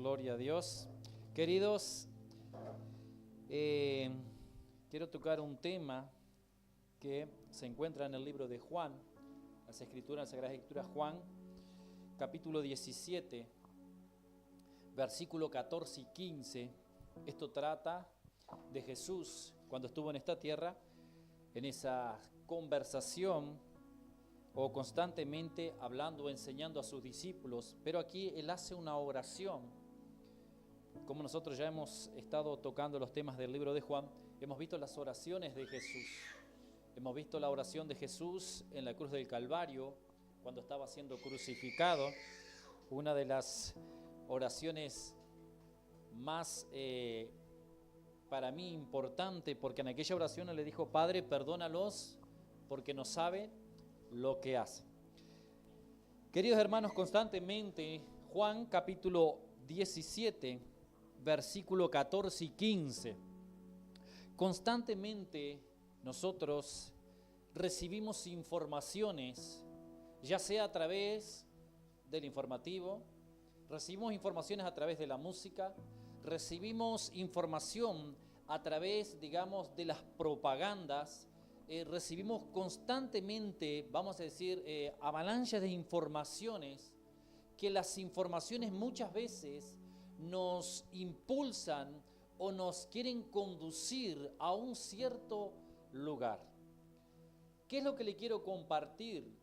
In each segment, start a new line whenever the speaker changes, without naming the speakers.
Gloria a Dios. Queridos, quiero tocar un tema que se encuentra en el libro de Juan, las Escrituras, las Sagradas Escrituras, Juan, capítulo 17, versículo 14 y 15. Esto trata de Jesús cuando estuvo en esta tierra, en esa conversación o constantemente hablando o enseñando a sus discípulos, pero aquí Él hace una oración. Como nosotros ya hemos estado tocando los temas del libro de Juan, hemos visto las oraciones de Jesús. Hemos visto la oración de Jesús en la cruz del Calvario, cuando estaba siendo crucificado, una de las oraciones más para mí importante, porque en aquella oración Él le dijo: Padre, perdónalos porque no saben lo que hacen. Queridos hermanos, constantemente Juan capítulo 17, versículo 14 y 15, constantemente nosotros recibimos informaciones, ya sea a través del informativo, recibimos informaciones a través de la música, recibimos información a través, digamos, de las propagandas, recibimos constantemente, vamos a decir, avalanchas de informaciones, que las informaciones muchas veces nos impulsan o nos quieren conducir a un cierto lugar. ¿Qué es lo que le quiero compartir?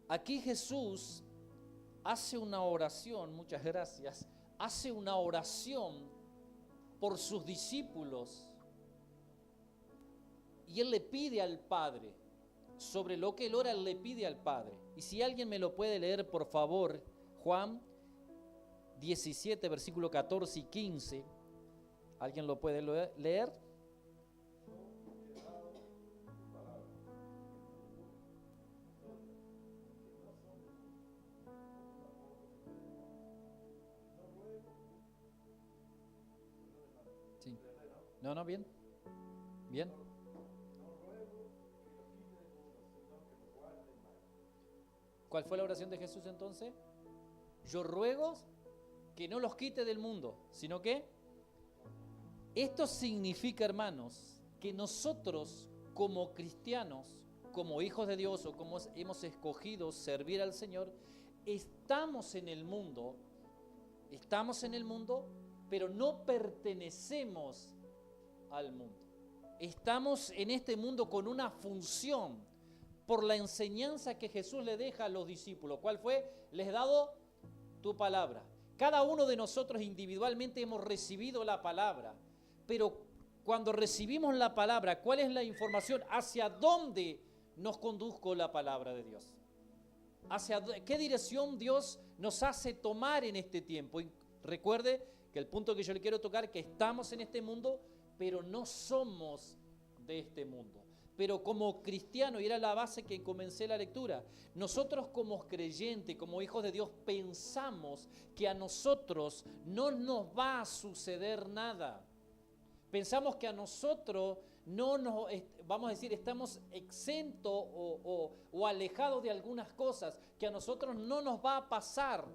Aquí Jesús hace una oración, muchas gracias, hace una oración por sus discípulos y Él le pide al Padre, sobre lo que Él ora, Él le pide al Padre. Y si alguien me lo puede leer, por favor, Juan 17, versículo 14 y 15, ¿alguien lo puede leer? Sí. No, bien. Bien. ¿Cuál fue la oración de Jesús entonces? Yo ruego que no los quite del mundo, sino que esto significa, hermanos, que nosotros como cristianos, como hijos de Dios o como hemos escogido servir al Señor, estamos en el mundo, pero no pertenecemos al mundo. Estamos en este mundo con una función por la enseñanza que Jesús le deja a los discípulos. ¿Cuál fue? Les he dado tu palabra. Cada uno de nosotros individualmente hemos recibido la palabra, pero cuando recibimos la palabra, ¿cuál es la información? ¿Hacia dónde nos conduzco la palabra de Dios? ¿Hacia qué dirección Dios nos hace tomar en este tiempo? Y recuerde que el punto que yo le quiero tocar es que estamos en este mundo, pero no somos de este mundo. Pero como cristiano, y era la base que comencé la lectura, nosotros como creyentes, como hijos de Dios, pensamos que a nosotros no nos va a suceder nada. Pensamos que a nosotros no nos, vamos a decir, estamos exentos o alejados de algunas cosas, que a nosotros no nos va a pasar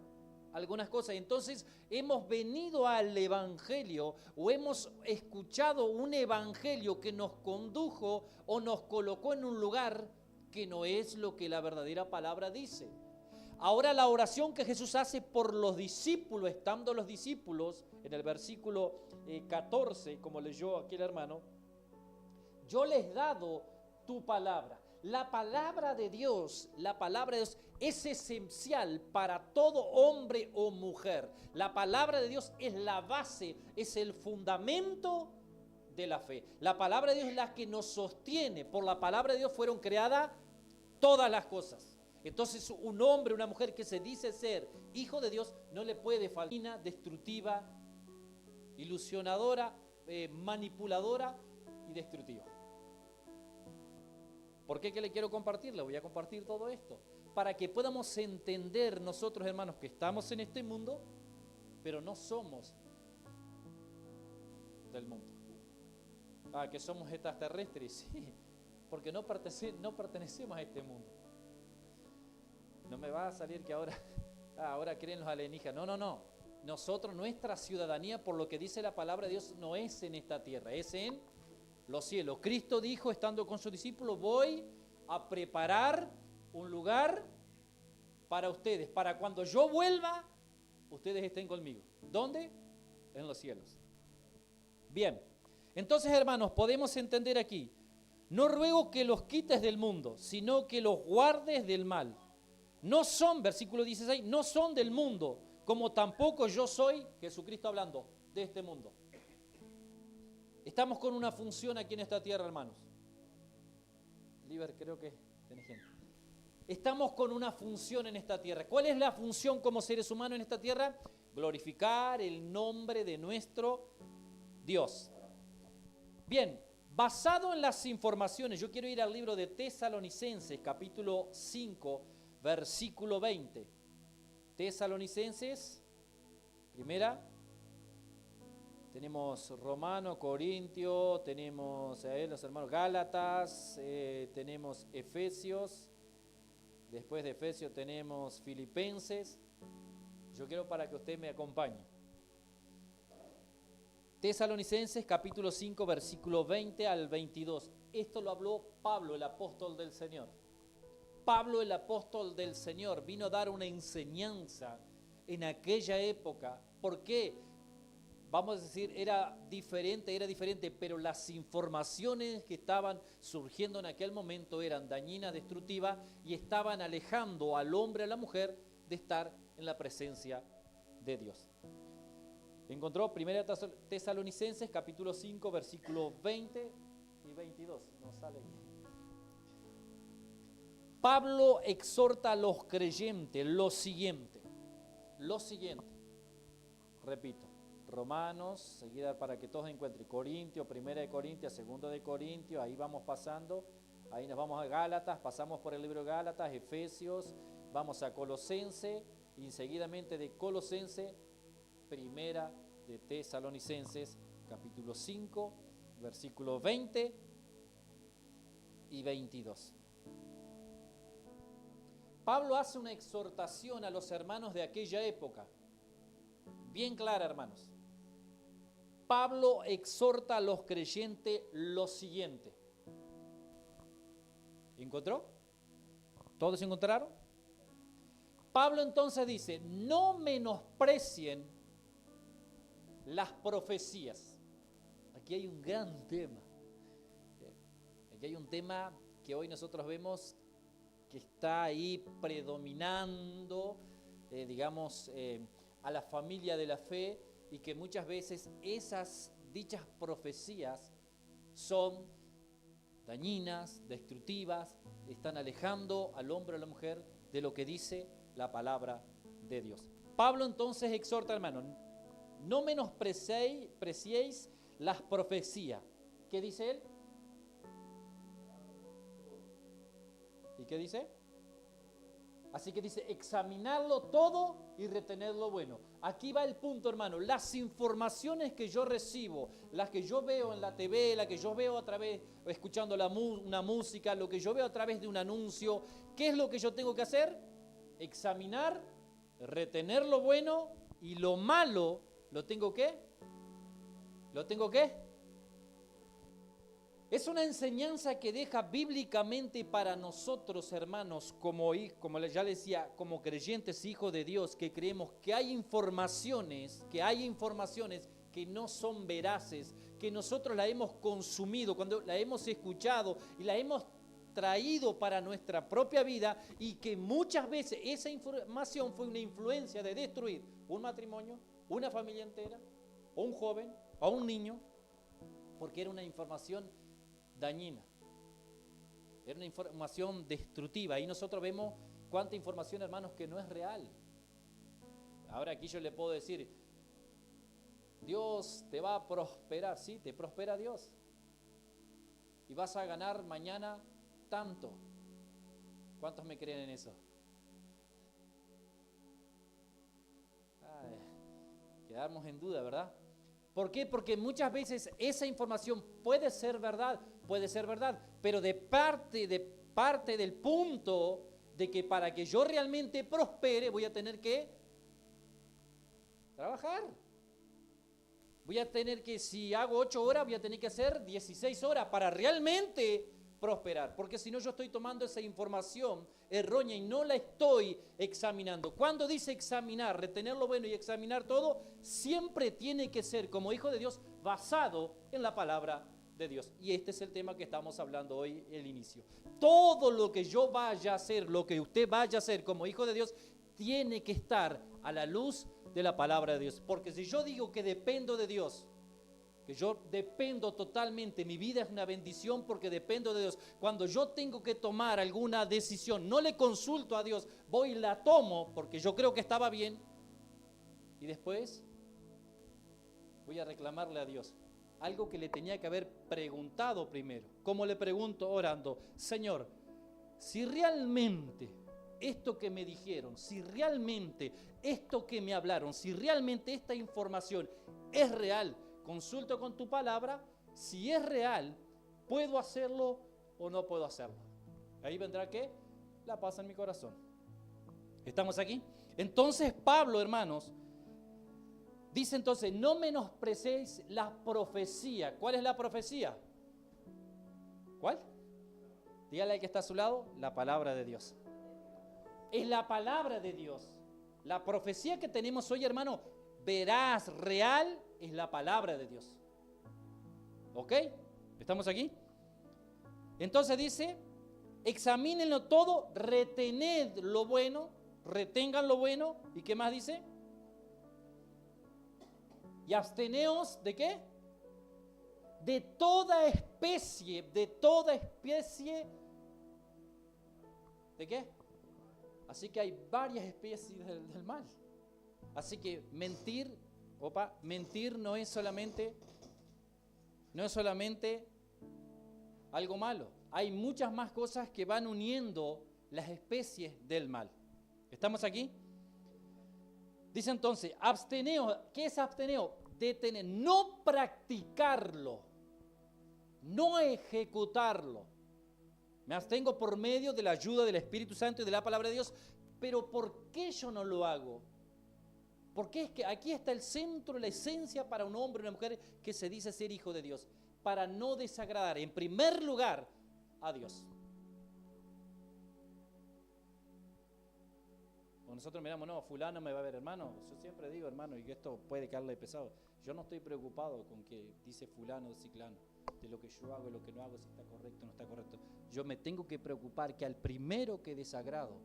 algunas cosas. Entonces hemos venido al Evangelio o hemos escuchado un Evangelio que nos condujo o nos colocó en un lugar que no es lo que la verdadera palabra dice. Ahora la oración que Jesús hace por los discípulos, estando los discípulos, en el versículo 14, como leyó aquí el hermano, yo les he dado tu palabra. La palabra de Dios es esencial para todo hombre o mujer. La palabra de Dios es la base, es el fundamento de la fe. La palabra de Dios es la que nos sostiene. Por la palabra de Dios fueron creadas todas las cosas. Entonces un hombre, una mujer que se dice ser hijo de Dios, no le puede faltar destructiva, ilusionadora, manipuladora y destructiva. ¿Por qué? ¿Qué le quiero compartir? Le voy a compartir todo esto para que podamos entender nosotros, hermanos, que estamos en este mundo, pero no somos del mundo. Que somos extraterrestres, sí, porque no pertenecemos a este mundo. No me va a salir que ahora creen los alienígenas. No. nosotros, nuestra ciudadanía, por lo que dice la palabra de Dios, no es en esta tierra, es en los cielos. Cristo dijo, estando con sus discípulos, voy a preparar un lugar para ustedes, para cuando yo vuelva, ustedes estén conmigo. ¿Dónde? En los cielos. Bien, entonces hermanos, podemos entender aquí, no ruego que los quites del mundo, sino que los guardes del mal. No son, versículo 16, no son del mundo, como tampoco yo soy, Jesucristo hablando, de este mundo. Estamos con una función aquí en esta tierra, hermanos. Liber, creo que tenés gente. Estamos con una función en esta tierra. ¿Cuál es la función como seres humanos en esta tierra? Glorificar el nombre de nuestro Dios. Bien, basado en las informaciones, yo quiero ir al libro de Tesalonicenses, capítulo 5, versículo 20. Tesalonicenses, primera. Tenemos Romano, Corintio, tenemos los hermanos Gálatas, tenemos Efesios. Después de Efesios tenemos Filipenses. Yo quiero para que usted me acompañe. Tesalonicenses capítulo 5 versículo 20 al 22. Esto lo habló Pablo, el apóstol del Señor. Pablo, el apóstol del Señor, vino a dar una enseñanza en aquella época. ¿Por qué? Vamos a decir, era diferente, pero las informaciones que estaban surgiendo en aquel momento eran dañinas, destructivas y estaban alejando al hombre, a la mujer, de estar en la presencia de Dios. Encontró 1 Tesalonicenses, capítulo 5, versículos 20 y 22. No sale aquí. Pablo exhorta a los creyentes lo siguiente, repito. Romanos, seguida para que todos encuentren, Corintios, 1 de Corintios, 2 de Corintios, ahí vamos pasando, ahí nos vamos a Gálatas, pasamos por el libro de Gálatas, Efesios, vamos a Colosense, y seguidamente de Colosense, 1 de Tesalonicenses, capítulo 5, versículos 20 y 22. Pablo hace una exhortación a los hermanos de aquella época, bien clara, hermanos. Pablo exhorta a los creyentes lo siguiente. ¿Encontró? ¿Todos encontraron? Pablo entonces dice, no menosprecien las profecías. Aquí hay un gran tema. Aquí hay un tema que hoy nosotros vemos que está ahí predominando, a la familia de la fe, y que muchas veces esas dichas profecías son dañinas, destructivas, están alejando al hombre o a la mujer de lo que dice la palabra de Dios. Pablo entonces exhorta, hermano, no menospreciéis las profecías. ¿Qué dice él? ¿Y qué dice? Así que dice, examinarlo todo y retener lo bueno. Aquí va el punto, hermano. Las informaciones que yo recibo, las que yo veo en la TV, las que yo veo a través, escuchando una música, lo que yo veo a través de un anuncio, ¿qué es lo que yo tengo que hacer? Examinar, retener lo bueno, y lo malo, ¿lo tengo qué? ¿Lo tengo qué? Es una enseñanza que deja bíblicamente para nosotros, hermanos, como ya les decía, como creyentes, hijos de Dios, que creemos que hay informaciones que no son veraces, que nosotros la hemos consumido, cuando la hemos escuchado y la hemos traído para nuestra propia vida, y que muchas veces esa información fue una influencia de destruir un matrimonio, una familia entera, o un joven, o un niño, porque era una información dañina, era una información destructiva. Y nosotros vemos cuánta información, hermanos, que no es real. Ahora aquí yo le puedo decir, Dios te va a prosperar. Sí, te prospera Dios, y vas a ganar mañana tanto. ¿Cuántos me creen en eso? Quedamos en duda, ¿verdad? ¿Por qué? Porque muchas veces esa información puede ser verdad, pero de parte del punto de que para que yo realmente prospere voy a tener que Trabajar. Voy a tener que, si hago 8 horas, voy a tener que hacer 16 horas para realmente prosperar. Porque si no, yo estoy tomando esa información errónea y no la estoy examinando. Cuando dice examinar, retener lo bueno y examinar todo, siempre tiene que ser, como hijo de Dios, basado en la palabra de Dios. Y este es el tema que estamos hablando hoy, el inicio. Todo lo que yo vaya a hacer, lo que usted vaya a hacer como hijo de Dios, tiene que estar a la luz de la palabra de Dios. Porque si yo digo que dependo de Dios, que yo dependo totalmente, mi vida es una bendición porque dependo de Dios. Cuando yo tengo que tomar alguna decisión, no le consulto a Dios, voy y la tomo porque yo creo que estaba bien y después voy a reclamarle a Dios algo que le tenía que haber preguntado primero. ¿Cómo le pregunto? Orando: Señor, si realmente esto que me dijeron, si realmente esto que me hablaron, si realmente esta información es real, consulto con tu palabra. Si es real, ¿puedo hacerlo o no puedo hacerlo? Ahí vendrá ¿qué? La paz en mi corazón. ¿Estamos aquí? Entonces Pablo, hermanos, dice entonces: no menosprecéis la profecía. ¿Cuál es la profecía? ¿Cuál? Dígale al que está a su lado: la palabra de Dios. Es la palabra de Dios. La profecía que tenemos hoy, hermano, veraz, real, es la palabra de Dios. ¿Ok? ¿Estamos aquí? Entonces dice: examínenlo todo, retened lo bueno, retengan lo bueno. ¿Y qué más dice? Y absteneos ¿de qué? De toda especie, ¿de qué? Así que hay varias especies del mal. Así que mentir no es solamente algo malo. Hay muchas más cosas que van uniendo las especies del mal. ¿Estamos aquí? Dice entonces: absteneo. ¿Qué es absteneo? Detener, no practicarlo, no ejecutarlo. Me abstengo por medio de la ayuda del Espíritu Santo y de la palabra de Dios. Pero ¿por qué yo no lo hago? Porque es que aquí está el centro, la esencia para un hombre o una mujer que se dice ser hijo de Dios. Para no desagradar, en primer lugar, a Dios. Cuando nosotros miramos: no, fulano me va a ver, hermano. Yo siempre digo, hermano, y que esto puede caerle pesado, yo no estoy preocupado con que dice fulano o ciclano, de lo que yo hago, lo que no hago, si está correcto o no está correcto. Yo me tengo que preocupar que al primero que desagrado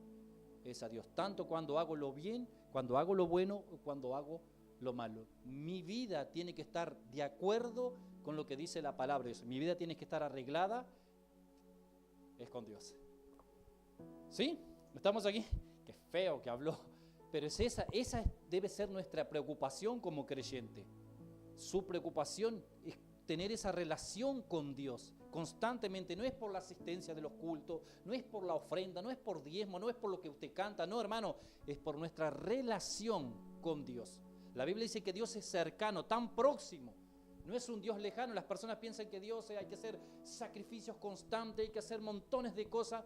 es a Dios, tanto cuando hago lo bien, cuando hago lo bueno o cuando hago lo malo. Mi vida tiene que estar de acuerdo con lo que dice la palabra de Dios. Mi vida tiene que estar arreglada, es con Dios. ¿Sí? ¿Estamos aquí? Qué feo que habló, pero esa debe ser nuestra preocupación como creyente. Su preocupación es tener esa relación con Dios constantemente. No es por la asistencia de los cultos, no es por la ofrenda, no es por diezmo, no es por lo que usted canta, no, hermano, es por nuestra relación con Dios. La Biblia dice que Dios es cercano, tan próximo. No es un Dios lejano. Las personas piensan que Dios hay que hacer sacrificios constantes, hay que hacer montones de cosas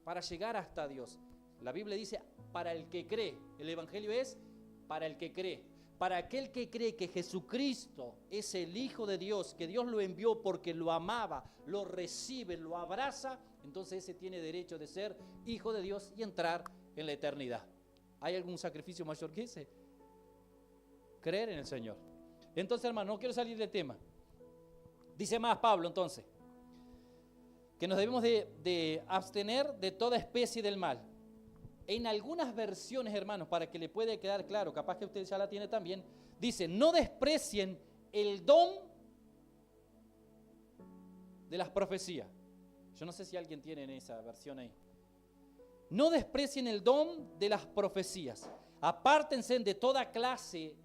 para llegar hasta Dios. La Biblia dice: para el que cree. El Evangelio es para el que cree. Para aquel que cree que Jesucristo es el Hijo de Dios, que Dios lo envió porque lo amaba, lo recibe, lo abraza, entonces ese tiene derecho de ser hijo de Dios y entrar en la eternidad. ¿Hay algún sacrificio mayor que ese? Creer en el Señor. Entonces, hermano, no quiero salir del tema. Dice más Pablo entonces, que nos debemos de abstener de toda especie del mal. En algunas versiones, hermanos, para que le pueda quedar claro, capaz que usted ya la tiene también, dice: no desprecien el don de las profecías. Yo no sé si alguien tiene en esa versión ahí. No desprecien el don de las profecías. Apártense de toda clase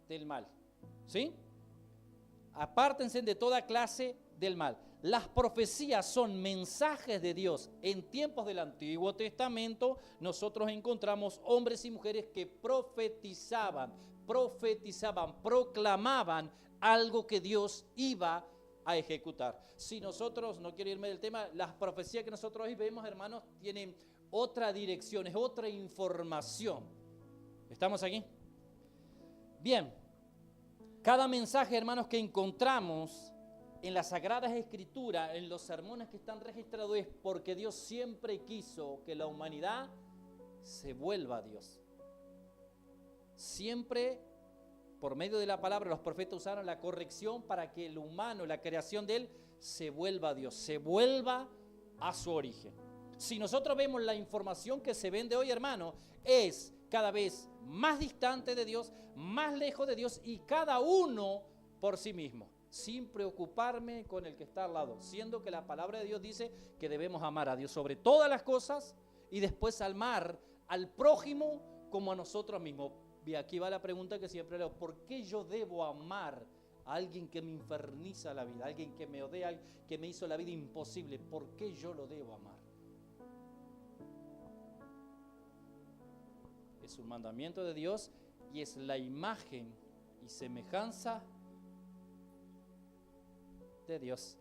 del mal. ¿Sí? Apártense de toda clase del mal. Las profecías son mensajes de Dios. En tiempos del Antiguo Testamento nosotros encontramos hombres y mujeres que profetizaban, proclamaban algo que Dios iba a ejecutar. Si nosotros, no quiero irme del tema, las profecías que nosotros hoy vemos, hermanos, tienen otra dirección, es otra información. ¿Estamos aquí? Bien, cada mensaje, hermanos, que encontramos en las Sagradas Escrituras, en los sermones que están registrados, es porque Dios siempre quiso que la humanidad se vuelva a Dios. Siempre, por medio de la palabra, los profetas usaron la corrección para que el humano, la creación de él, se vuelva a Dios, se vuelva a su origen. Si nosotros vemos la información que se vende hoy, hermano, es cada vez más distante de Dios, más lejos de Dios, y cada uno por sí mismo, sin preocuparme con el que está al lado, siendo que la palabra de Dios dice que debemos amar a Dios sobre todas las cosas y después amar al prójimo como a nosotros mismos. Y aquí va la pregunta que siempre leo: ¿por qué yo debo amar a alguien que me inferniza la vida, alguien que me odia, que me hizo la vida imposible? ¿Por qué yo lo debo amar? Es un mandamiento de Dios y es la imagen y semejanza de Dios.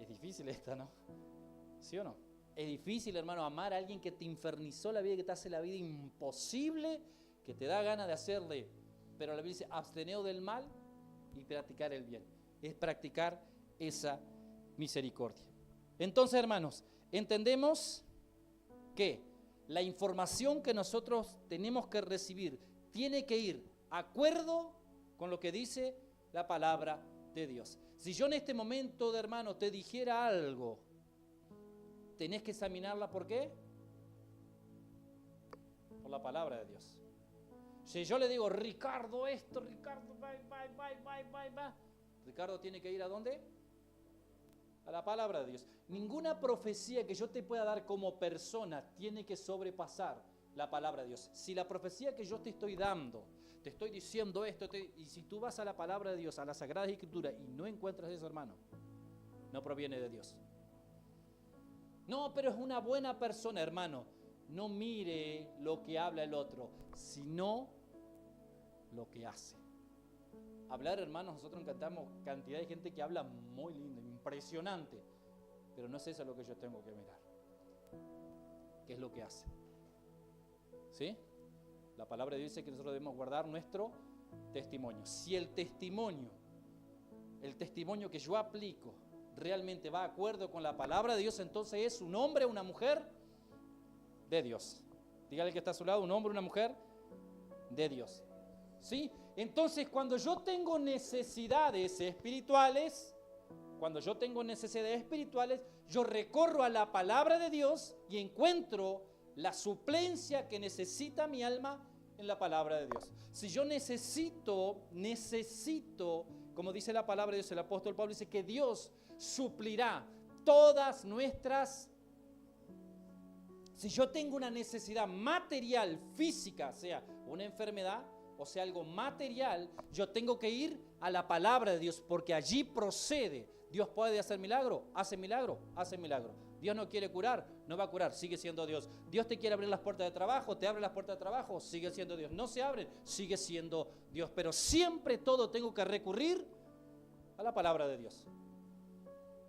Es difícil esta, ¿no? ¿Sí o no? Es difícil, hermano, amar a alguien que te infernizó la vida, que te hace la vida imposible, que te da ganas de hacerle. Pero la Biblia dice: absteneos del mal y practicar el bien. Es practicar esa misericordia. Entonces, hermanos, entendemos que la información que nosotros tenemos que recibir tiene que ir de acuerdo con lo que dice la palabra de Dios. Si yo en este momento, hermano, te dijera algo, tenés que examinarla. ¿Por qué? Por la palabra de Dios. Si yo le digo: Ricardo esto, Ricardo, va. Ricardo tiene que ir ¿a dónde? A la palabra de Dios. Ninguna profecía que yo te pueda dar como persona tiene que sobrepasar la palabra de Dios. Si la profecía que yo te estoy dando, te estoy diciendo esto, y si tú vas a la palabra de Dios, a las Sagradas Escrituras, y no encuentras eso, hermano, no proviene de Dios. No, pero es una buena persona, hermano. No mire lo que habla el otro, sino lo que hace. Hablar, hermanos, nosotros encantamos cantidad de gente que habla muy lindo, impresionante, pero no es eso lo que yo tengo que mirar. ¿Qué es lo que hace? ¿Sí? La palabra de Dios dice que nosotros debemos guardar nuestro testimonio. Si el testimonio que yo aplico realmente va de acuerdo con la palabra de Dios, entonces es un hombre o una mujer de Dios. Dígale que está a su lado: un hombre o una mujer de Dios. ¿Sí? Entonces, cuando yo tengo necesidades espirituales, yo recorro a la palabra de Dios y encuentro la suplencia que necesita mi alma en la palabra de Dios. Si yo necesito, como dice la palabra de Dios, el apóstol Pablo dice que Dios suplirá todas nuestras. Si yo tengo una necesidad material, física, sea una enfermedad o sea algo material, yo tengo que ir a la palabra de Dios, porque allí procede. Dios puede hacer milagro, hace milagro, hace milagro. Dios no quiere curar, no va a curar, sigue siendo Dios. Dios te quiere abrir las puertas de trabajo, te abre las puertas de trabajo, sigue siendo Dios. No se abren, sigue siendo Dios. Pero siempre todo tengo que recurrir a la palabra de Dios.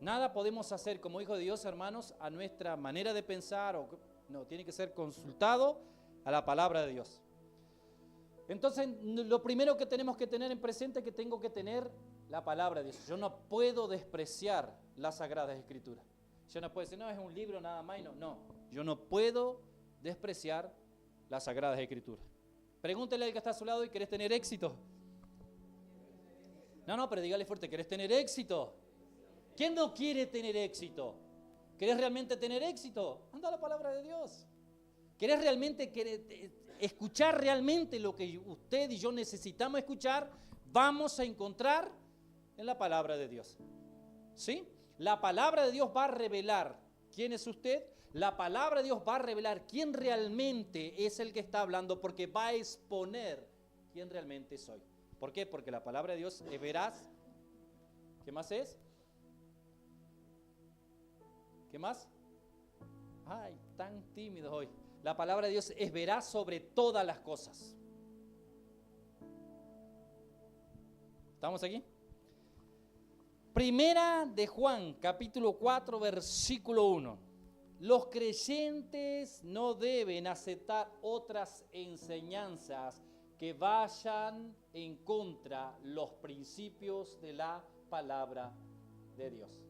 Nada podemos hacer como hijos de Dios, hermanos, a nuestra manera de pensar. No, tiene que ser consultado a la palabra de Dios. Entonces, lo primero que tenemos que tener en presente es que tengo que tener la palabra de Dios. Yo no puedo despreciar las Sagradas Escrituras. Yo no puedo decir: no, es un libro nada más. No, yo no puedo despreciar las Sagradas Escrituras. Pregúntele al que está a su lado: ¿y querés tener éxito? No, pero dígale fuerte: ¿querés tener éxito? ¿Quién no quiere tener éxito? ¿Querés realmente tener éxito? Anda a la palabra de Dios. ¿Querés realmente escuchar realmente lo que usted y yo necesitamos escuchar? Vamos a encontrar en la palabra de Dios. ¿Sí? La palabra de Dios va a revelar quién es usted. La palabra de Dios va a revelar quién realmente es el que está hablando, porque va a exponer quién realmente soy. ¿Por qué? Porque la palabra de Dios es veraz. ¿Qué más es? ¿Qué más? Ay, tan tímidos hoy. La palabra de Dios es veraz sobre todas las cosas. ¿Estamos aquí? Primera de Juan, capítulo 4, versículo 1. Los creyentes no deben aceptar otras enseñanzas que vayan en contra de los principios de la palabra de Dios.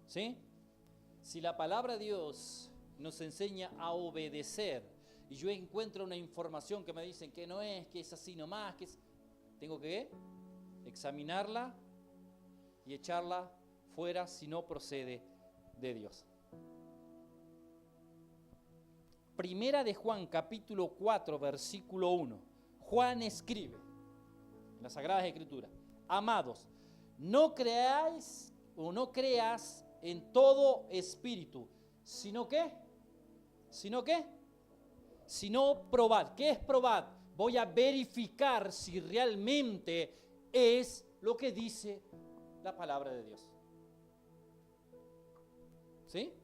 ¿Sí? Si la palabra de Dios nos enseña a obedecer y yo encuentro una información que me dicen que no es, que es así nomás, que es, tengo que examinarla y echarla fuera si no procede de Dios. Primera de Juan, capítulo 4, versículo 1. Juan escribe en las Sagradas Escrituras: amados, no creáis o no creas en todo espíritu, sino probad. ¿Qué es probad? Voy a verificar si realmente es lo que dice la palabra de Dios. ¿Sí?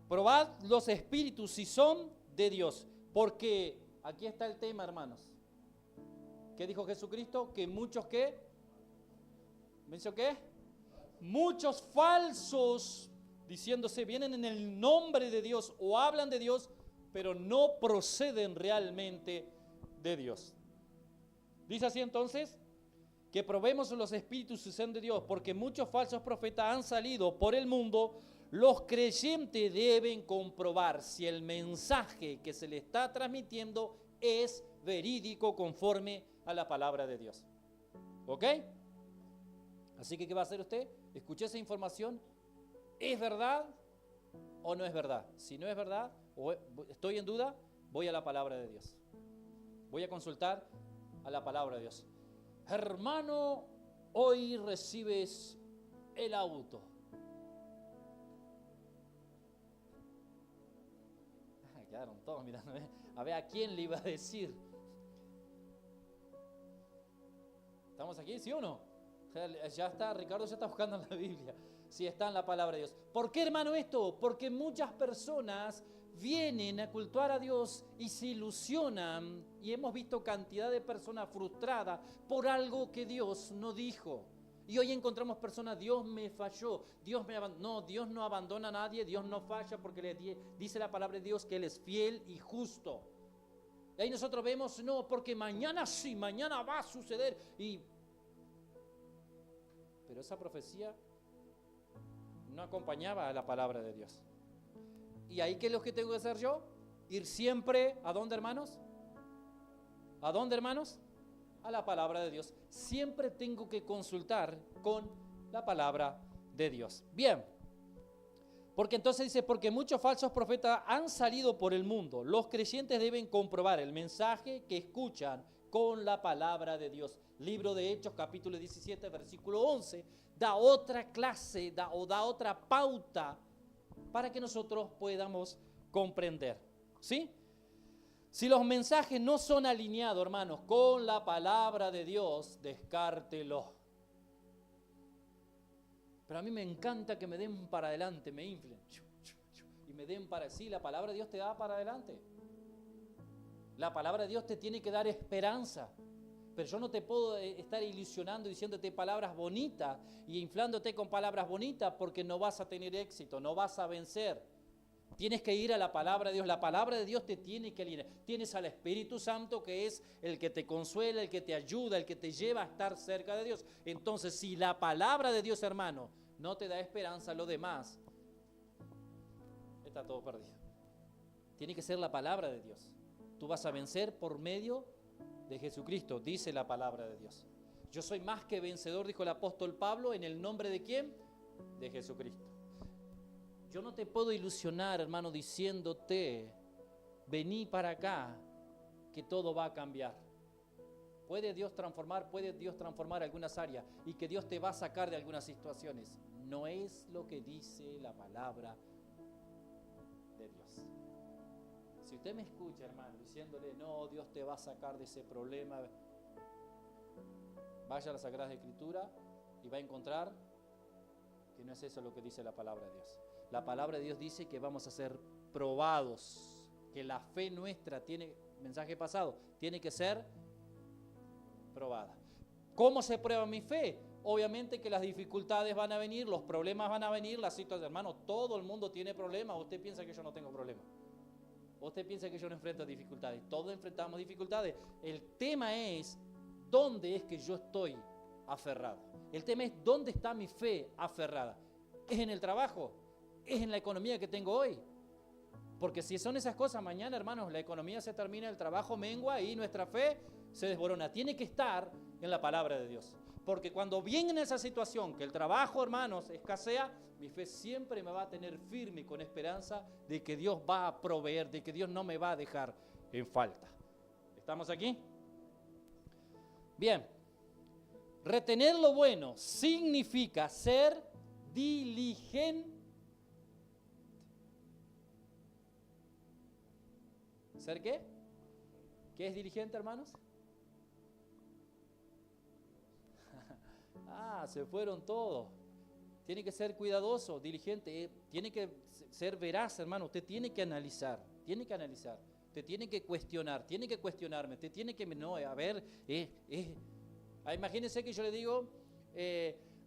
Probad los espíritus si son de Dios, porque aquí está el tema, hermanos. ¿Qué dijo Jesucristo? Que muchos ¿qué? ¿Me dice qué? Muchos falsos, diciéndose, vienen en el nombre de Dios o hablan de Dios, pero no proceden realmente de Dios. Dice así entonces, que probemos los espíritus si son de Dios, porque muchos falsos profetas han salido por el mundo. Los creyentes deben comprobar si el mensaje que se le está transmitiendo es verídico conforme a la palabra de Dios. ¿Ok? Así que, ¿qué va a hacer usted? Escuché esa información. ¿Es verdad o no es verdad? Si no es verdad o estoy en duda, voy a la palabra de Dios. Voy a consultar a la palabra de Dios. Hermano, hoy recibes el auto. Quedaron todos mirándome. A ver a quién le iba a decir. ¿Estamos aquí? ¿Sí o no? Ya está, Ricardo ya está buscando en la Biblia. Sí, está en la palabra de Dios. ¿Por qué, hermano, esto? Porque muchas personas vienen a cultuar a Dios y se ilusionan. Y hemos visto cantidad de personas frustradas por algo que Dios no dijo. Y hoy encontramos personas, Dios me falló, Dios me abandonó. No, Dios no abandona a nadie, Dios no falla porque le dice la palabra de Dios que Él es fiel y justo. Y ahí nosotros vemos, no, porque mañana sí, mañana va a suceder. Pero esa profecía no acompañaba a la palabra de Dios. ¿Y ahí qué es lo que tengo que hacer yo? Ir siempre, ¿a dónde, hermanos? ¿A dónde, hermanos? A la palabra de Dios. Siempre tengo que consultar con la palabra de Dios. Bien, porque entonces dice, porque muchos falsos profetas han salido por el mundo. Los creyentes deben comprobar el mensaje que escuchan con la palabra de Dios. Libro de Hechos, capítulo 17, versículo 11, da otra clase, da otra pauta para que nosotros podamos comprender. ¿Sí? Si los mensajes no son alineados, hermanos, con la palabra de Dios, descártelo. Pero a mí me encanta que me den para adelante, me inflen. Y me den para... Sí, la palabra de Dios te da para adelante. La palabra de Dios te tiene que dar esperanza. Pero yo no te puedo estar ilusionando, diciéndote palabras bonitas y inflándote con palabras bonitas porque no vas a tener éxito, no vas a vencer. Tienes que ir a la palabra de Dios. La palabra de Dios te tiene que alinear. Tienes al Espíritu Santo, que es el que te consuela, el que te ayuda, el que te lleva a estar cerca de Dios. Entonces, si la palabra de Dios, hermano, no te da esperanza, lo demás está todo perdido. Tiene que ser la palabra de Dios. Tú vas a vencer por medio de Jesucristo, dice la palabra de Dios. Yo soy más que vencedor, dijo el apóstol Pablo, ¿en el nombre de quién? De Jesucristo. Yo no te puedo ilusionar, hermano, diciéndote, vení para acá, que todo va a cambiar. Puede Dios transformar algunas áreas y que Dios te va a sacar de algunas situaciones. No es lo que dice la palabra de Dios. Si usted me escucha, hermano, diciéndole, no, Dios te va a sacar de ese problema, vaya a las Sagradas Escrituras y va a encontrar que no es eso lo que dice la palabra de Dios. La palabra de Dios dice que vamos a ser probados, que la fe nuestra tiene, mensaje pasado, tiene que ser probada. ¿Cómo se prueba mi fe? obviamente que las dificultades van a venir, los problemas van a venir, las situaciones, hermano, todo el mundo tiene problemas. ¿Usted piensa que yo no tengo problemas? ¿Usted piensa que yo no enfrento dificultades? Todos enfrentamos dificultades. El tema es, ¿dónde es que yo estoy aferrado? El tema es, ¿dónde está mi fe aferrada? ¿Es en el trabajo? ¿Es en la economía que tengo hoy? Porque si son esas cosas, mañana, hermanos, la economía se termina, el trabajo mengua y nuestra fe se desborona. Tiene que estar en la palabra de Dios. Porque cuando viene en esa situación, que el trabajo, hermanos, escasea, mi fe siempre me va a tener firme y con esperanza de que Dios va a proveer, de que Dios no me va a dejar en falta. ¿Estamos aquí? Bien. Retener lo bueno significa ser diligente. ¿Ser qué? ¿Qué es diligente, hermanos? Se fueron todos. Tiene que ser cuidadoso, diligente, tiene que ser veraz, hermano. Usted tiene que analizar, usted tiene que cuestionar, tiene que cuestionarme, usted tiene que, no, a ver, imagínense que yo le digo,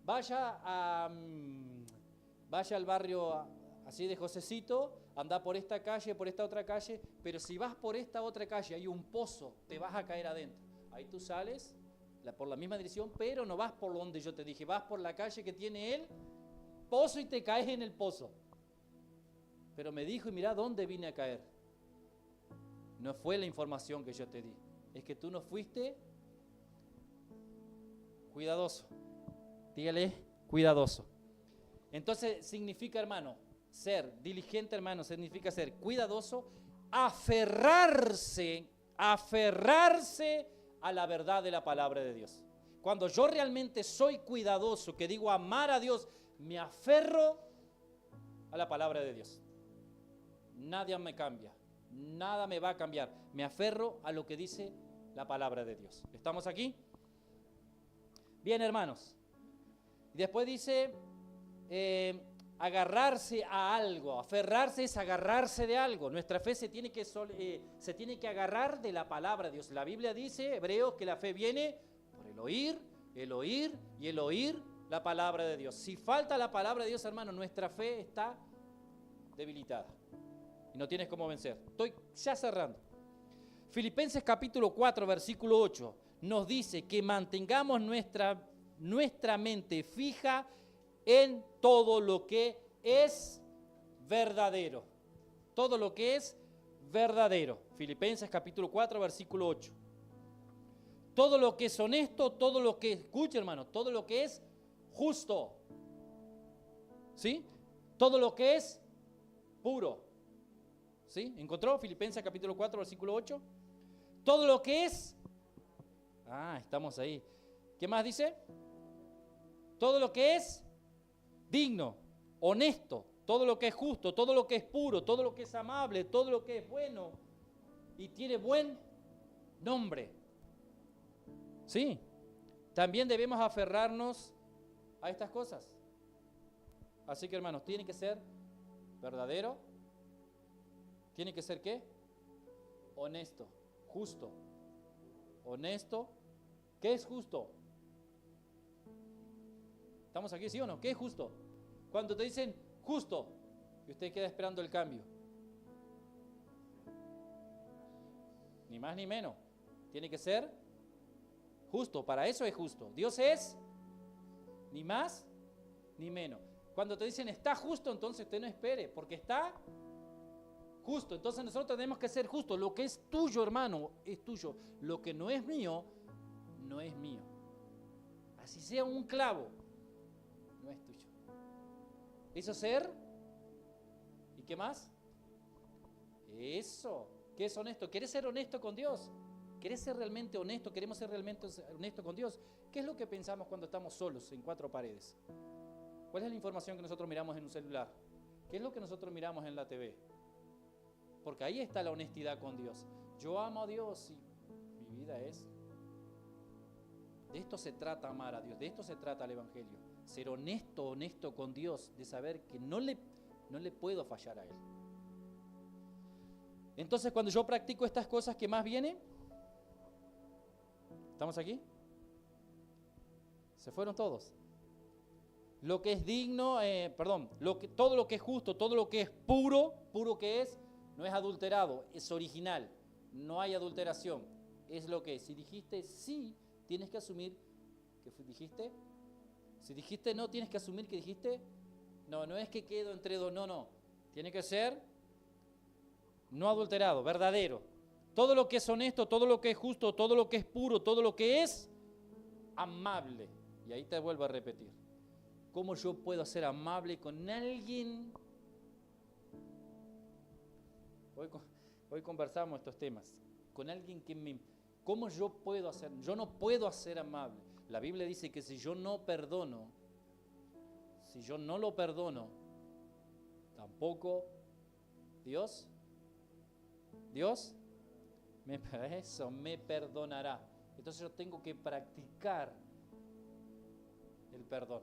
vaya al barrio así de Josecito, anda por esta calle, por esta otra calle, pero si vas por esta otra calle hay un pozo, te vas a caer adentro. Ahí tú sales por la misma dirección, pero no vas por donde yo te dije, vas por la calle que tiene el pozo y te caes en el pozo. Pero me dijo, y mira dónde vine a caer. No fue la información que yo te di, es que tú no fuiste cuidadoso. Dígale, cuidadoso. Entonces significa, hermano, ser diligente, hermano, significa ser cuidadoso, aferrarse a la verdad de la palabra de Dios. Cuando yo realmente soy cuidadoso, que digo amar a Dios, me aferro a la palabra de Dios. Nadie me cambia, nada me va a cambiar. Me aferro a lo que dice la palabra de Dios. ¿Estamos aquí? Bien, hermanos. Y después dice, agarrarse a algo. Aferrarse es agarrarse de algo. Nuestra fe se tiene que agarrar de la palabra de Dios. La Biblia dice, Hebreos, que la fe viene por el oír y el oír la palabra de Dios. Si falta la palabra de Dios, hermano, nuestra fe está debilitada y no tienes cómo vencer. Estoy ya cerrando. Filipenses capítulo 4, versículo 8, nos dice que mantengamos nuestra mente fija en todo lo que es verdadero. Todo lo que es verdadero. Filipenses capítulo 4, versículo 8. Todo lo que es honesto, todo lo que, escuche hermano, todo lo que es justo. ¿Sí? Todo lo que es puro. ¿Sí? ¿Encontró? Filipenses capítulo 4, versículo 8. Todo lo que es... estamos ahí. ¿Qué más dice? Todo lo que es digno, honesto, todo lo que es justo, todo lo que es puro, todo lo que es amable, todo lo que es bueno y tiene buen nombre. Sí, también debemos aferrarnos a estas cosas. Así que, hermanos, tiene que ser verdadero, tiene que ser ¿qué? Honesto, justo, honesto. ¿Qué es justo? ¿Estamos aquí, sí o no? ¿Qué es justo? Cuando te dicen justo y usted queda esperando el cambio. Ni más ni menos. Tiene que ser justo. Para eso es justo. Dios es ni más ni menos. Cuando te dicen está justo, entonces usted no espere, porque está justo. Entonces nosotros tenemos que ser justos. Lo que es tuyo, hermano, es tuyo. Lo que no es mío, no es mío. Así sea un clavo, no es tuyo. Eso ser. ¿Y qué más? Eso. ¿Qué es honesto? ¿Quieres ser honesto con Dios? ¿Querés ser realmente honesto? ¿Queremos ser realmente honestos con Dios? ¿Qué es lo que pensamos cuando estamos solos en cuatro paredes? ¿Cuál es la información que nosotros miramos en un celular? ¿Qué es lo que nosotros miramos en la TV? Porque ahí está la honestidad con Dios. Yo amo a Dios y mi vida es... De esto se trata amar a Dios, de esto se trata el Evangelio. Ser honesto con Dios, de saber que no le puedo fallar a Él. Entonces, cuando yo practico estas cosas, ¿qué más viene? ¿Estamos aquí? Se fueron todos. Lo que es digno, todo lo que es justo, todo lo que es puro, puro que es, no es adulterado, es original, no hay adulteración, es lo que es. Si dijiste sí, tienes que asumir que dijiste. Si dijiste no, tienes que asumir que dijiste no. No es que quedo entre dos, no. Tiene que ser no adulterado, verdadero. Todo lo que es honesto, todo lo que es justo, todo lo que es puro, todo lo que es amable. Y ahí te vuelvo a repetir. ¿Cómo yo puedo ser amable con alguien? Hoy conversamos estos temas. Con alguien ¿cómo yo puedo hacer? Yo no puedo ser amable. La Biblia dice que si yo no perdono, si yo no lo perdono, tampoco Dios me perdonará. Entonces yo tengo que practicar el perdón.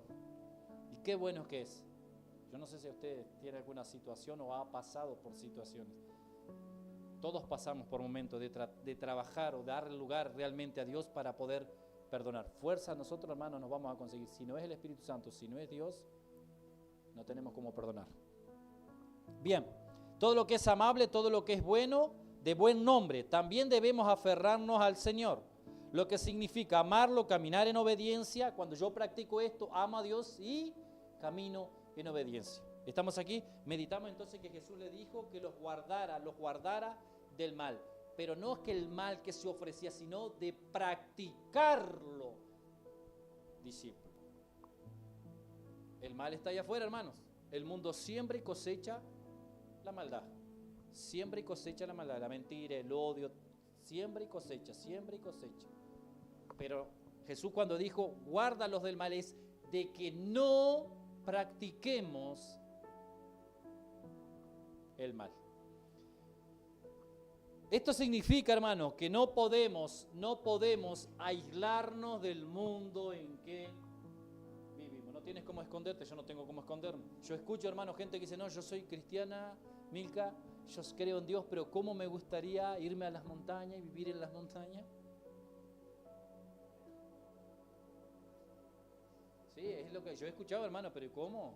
Y qué bueno que es. Yo no sé si usted tiene alguna situación o ha pasado por situaciones. Todos pasamos por momentos de trabajar o dar lugar realmente a Dios para poder perdonar. Fuerza nosotros, hermanos, nos vamos a conseguir. Si no es el Espíritu Santo, si no es Dios, no tenemos cómo perdonar. Bien, todo lo que es amable, todo lo que es bueno, de buen nombre, también debemos aferrarnos al Señor. Lo que significa amarlo, caminar en obediencia. Cuando yo practico esto, amo a Dios y camino en obediencia. ¿Estamos aquí? Meditamos entonces que Jesús le dijo que los guardara del mal. Pero no es que el mal que se ofrecía, sino de practicarlo, discípulo. El mal está allá afuera, hermanos. El mundo siembra y cosecha la maldad. Siembra y cosecha la maldad, la mentira, el odio. Siembra y cosecha, siembra y cosecha. Pero Jesús cuando dijo, guárdalos del mal, es de que no practiquemos el mal. Esto significa, hermano, que no podemos aislarnos del mundo en que vivimos. No tienes cómo esconderte, yo no tengo cómo esconderme. Yo escucho, hermano, gente que dice, no, yo soy cristiana, Milka, yo creo en Dios, pero ¿cómo me gustaría irme a las montañas y vivir en las montañas? Sí, es lo que yo he escuchado, hermano, pero ¿cómo?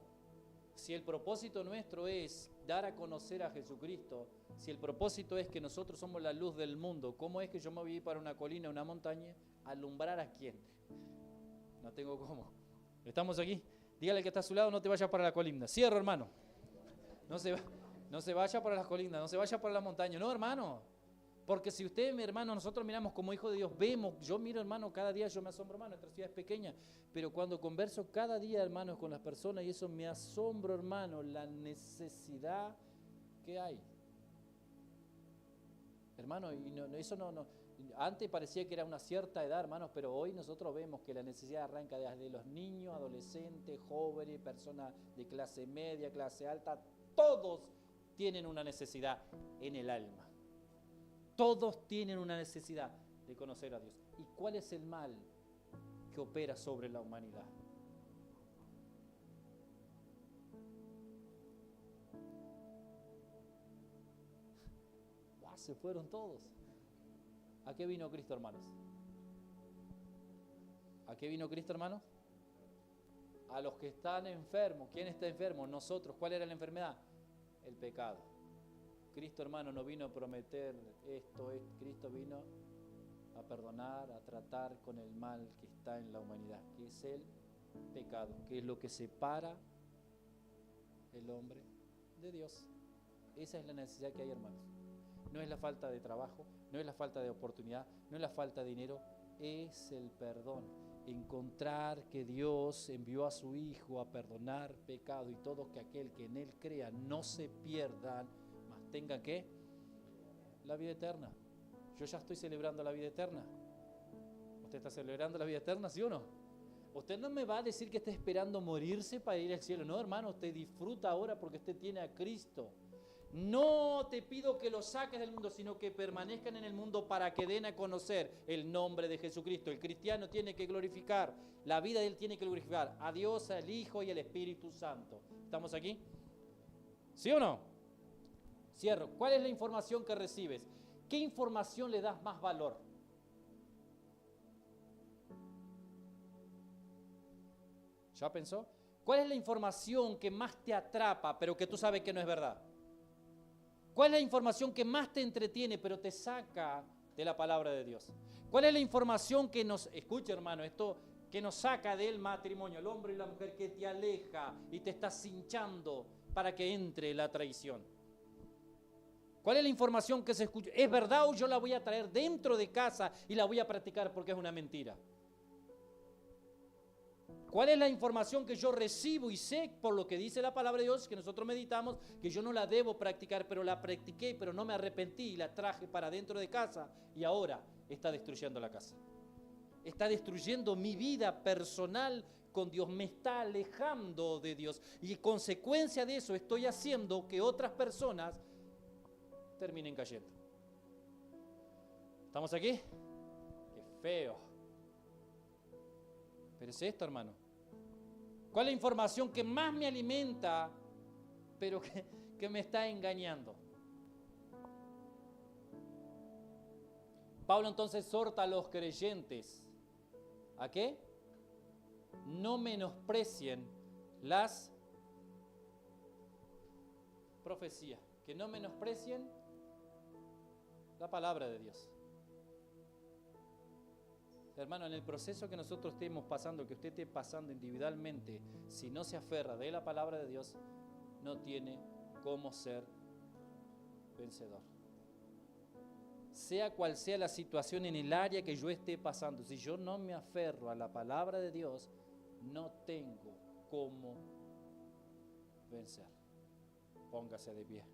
Si el propósito nuestro es dar a conocer a Jesucristo, si el propósito es que nosotros somos la luz del mundo, ¿cómo es que yo me voy a ir para una colina, una montaña, a alumbrar a quién? No tengo cómo. ¿Estamos aquí? Dígale al que está a su lado, no te vayas para la colina. Cierro, hermano. No se vaya para las colinas, no se vaya para la montaña. No, hermano. Porque si usted, mi hermano, nosotros miramos como hijos de Dios, vemos, yo miro, hermano, cada día yo me asombro, hermano, nuestra ciudad es pequeña, pero cuando converso cada día, hermanos, con las personas, y eso me asombro, hermano, la necesidad que hay. Hermano, y eso no, antes parecía que era una cierta edad, hermanos, pero hoy nosotros vemos que la necesidad arranca desde los niños, adolescentes, jóvenes, personas de clase media, clase alta, todos tienen una necesidad en el alma. Todos tienen una necesidad de conocer a Dios. ¿Y cuál es el mal que opera sobre la humanidad? Se fueron todos. ¿A qué vino Cristo, hermanos? ¿A qué vino Cristo, hermanos? A los que están enfermos. ¿Quién está enfermo? Nosotros. ¿Cuál era la enfermedad? El pecado. Cristo, hermano, no vino a prometer esto. Cristo vino a perdonar, a tratar con el mal que está en la humanidad, que es el pecado, que es lo que separa el hombre de Dios. Esa es la necesidad que hay, hermanos. No es la falta de trabajo, no es la falta de oportunidad, no es la falta de dinero, es el perdón. Encontrar que Dios envió a su Hijo a perdonar pecado y todo que aquel que en Él crea no se pierdan, mas tenga ¿qué? La vida eterna. Yo ya estoy celebrando la vida eterna. ¿Usted está celebrando la vida eterna, sí o no? Usted no me va a decir que está esperando morirse para ir al cielo. No, hermano, usted disfruta ahora porque usted tiene a Cristo. No te pido que los saques del mundo, sino que permanezcan en el mundo para que den a conocer el nombre de Jesucristo. El cristiano tiene que glorificar, la vida de él tiene que glorificar a Dios, al Hijo y al Espíritu Santo. ¿Estamos aquí? ¿Sí o no? Cierro. ¿Cuál es la información que recibes? ¿Qué información le das más valor? ¿Ya pensó? ¿Cuál es la información que más te atrapa, pero que tú sabes que no es verdad? ¿Cuál es la información que más te entretiene, pero te saca de la palabra de Dios? ¿Cuál es la información que nos, escucha hermano, esto que nos saca del matrimonio, el hombre y la mujer, que te aleja y te está cinchando para que entre la traición? ¿Cuál es la información que se escucha? ¿Es verdad o yo la voy a traer dentro de casa y la voy a practicar porque es una mentira? ¿Cuál es la información que yo recibo y sé por lo que dice la palabra de Dios, que nosotros meditamos, que yo no la debo practicar, pero la practiqué, pero no me arrepentí y la traje para dentro de casa y ahora está destruyendo la casa? Está destruyendo mi vida personal con Dios, me está alejando de Dios y en consecuencia de eso estoy haciendo que otras personas terminen cayendo. ¿Estamos aquí? Qué feo. Pero es esto, hermano. ¿Cuál es la información que más me alimenta, pero que me está engañando? Pablo entonces exhorta a los creyentes. ¿A qué? No menosprecien las profecías. Que no menosprecien la palabra de Dios. Hermano, en el proceso que nosotros estemos pasando, que usted esté pasando individualmente, si no se aferra de la palabra de Dios, no tiene cómo ser vencedor. Sea cual sea la situación en el área que yo esté pasando, si yo no me aferro a la palabra de Dios, no tengo cómo vencer. Póngase de pie.